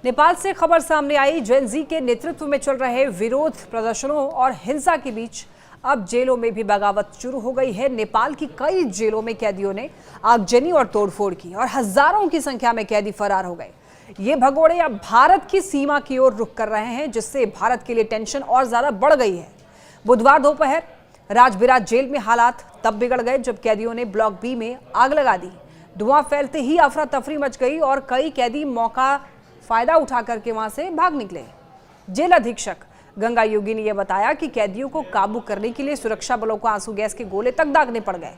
नेपाल से खबर सामने आई। जेन जी के नेतृत्व में चल रहे विरोध प्रदर्शनों और हिंसा के बीच अब जेलों में भी बगावत शुरू हो गई है। नेपाल की कई जेलों में कैदियों ने आगजनी और तोड़फोड़ की और हजारों की संख्या में कैदी फरार हो गए। ये भगोड़े अब भारत की सीमा की ओर रुख कर रहे हैं, जिससे भारत के लिए टेंशन और ज्यादा बढ़ गई है। बुधवार दोपहर राजबिराज जेल में हालात तब बिगड़ गए जब कैदियों ने ब्लॉक बी में आग लगा दी। धुआं फैलते ही अफरा तफरी मच गई और कई कैदी मौका फायदा उठा करके वहां से भाग निकले। जेल अधीक्षक गंगा योगी ने यह बताया कि कैदियों को काबू करने के लिए सुरक्षा बलों को आंसू गैस के गोले तक दागने पड़ गए,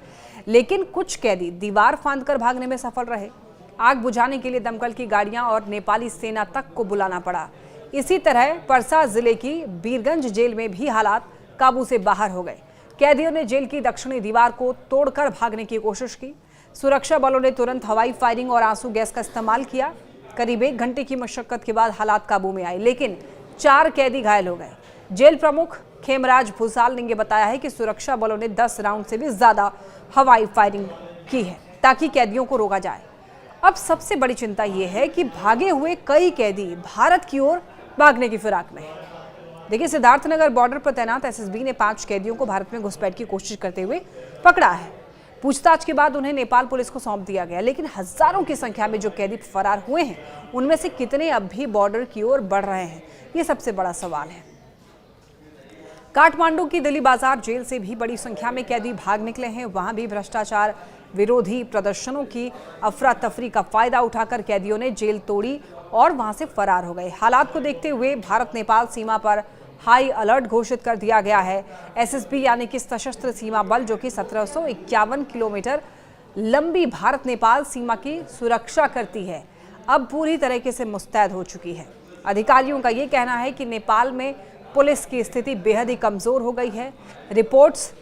लेकिन कुछ कैदी दीवार फांदकर भागने में सफल रहे। आग बुझाने के लिए दमकल की गाड़ियां और नेपाली सेना तक को बुलाना पड़ा। इसी तरह परसा जिले की बीरगंज जेल में भी हालात काबू से बाहर हो गए। कैदियों ने जेल की दक्षिणी दीवार को तोड़कर भागने की कोशिश की। सुरक्षा बलों ने तुरंत हवाई फायरिंग और आंसू गैस का इस्तेमाल किया। करीब 1 घंटे की मशक्कत के बाद हालात काबू में आए, लेकिन 4 कैदी घायल हो गए। जेल प्रमुख खेमराज भूसाल ने यह बताया है कि सुरक्षा बलों ने 10 राउंड से भी ज्यादा हवाई फायरिंग की है ताकि कैदियों को रोका जाए। अब सबसे बड़ी चिंता यह है कि भागे हुए कई कैदी भारत की ओर भागने की फिराक में है। देखिए, सिद्धार्थनगर बॉर्डर पर तैनात एसएसबी ने 5 कैदियों को भारत में घुसपैठ की कोशिश करते हुए पकड़ा है। पूछताछ के बाद उन्हें नेपाल पुलिस को सौंप दिया गया, लेकिन हजारों की संख्या में जो कैदी फरार हुए हैं उनमें से कितने अब भी बॉर्डर की ओर बढ़ रहे हैं, ये सबसे बड़ा सवाल है। काठमांडू की दिल्ली बाजार जेल से भी बड़ी संख्या में कैदी भाग निकले हैं। वहां भी भ्रष्टाचार विरोधी प्रदर्शनों की अफरा तफरी का फायदा उठाकर कैदियों ने जेल तोड़ी और वहां से फरार हो गए। हालात को देखते हुए भारत नेपाल सीमा पर हाई अलर्ट घोषित कर दिया गया है। एसएसबी यानी कि सशस्त्र सीमा बल, जो कि 1751 किलोमीटर लंबी भारत नेपाल सीमा की सुरक्षा करती है, अब पूरी तरीके से मुस्तैद हो चुकी है। अधिकारियों का ये कहना है कि नेपाल में पुलिस की स्थिति बेहद ही कमजोर हो गई है। रिपोर्ट्स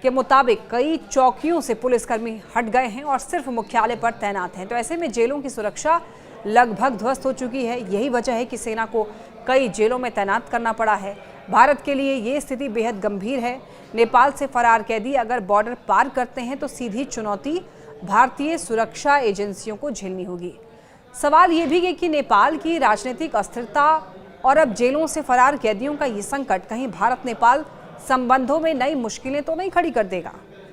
के मुताबिक कई चौकियों से पुलिसकर्मी हट गए हैं और सिर्फ मुख्यालय पर तैनात हैं। तो ऐसे में जेलों की सुरक्षा लगभग ध्वस्त हो चुकी है। यही वजह है कि सेना को कई जेलों में तैनात करना पड़ा है। भारत के लिए ये स्थिति बेहद गंभीर है। नेपाल से फरार कैदी अगर बॉर्डर पार करते हैं तो सीधी चुनौती भारतीय सुरक्षा एजेंसियों को झेलनी होगी। सवाल ये भी है कि नेपाल की राजनीतिक अस्थिरता और अब जेलों से फरार कैदियों का ये संकट कहीं भारत नेपाल संबंधों में नई मुश्किलें तो नहीं खड़ी कर देगा।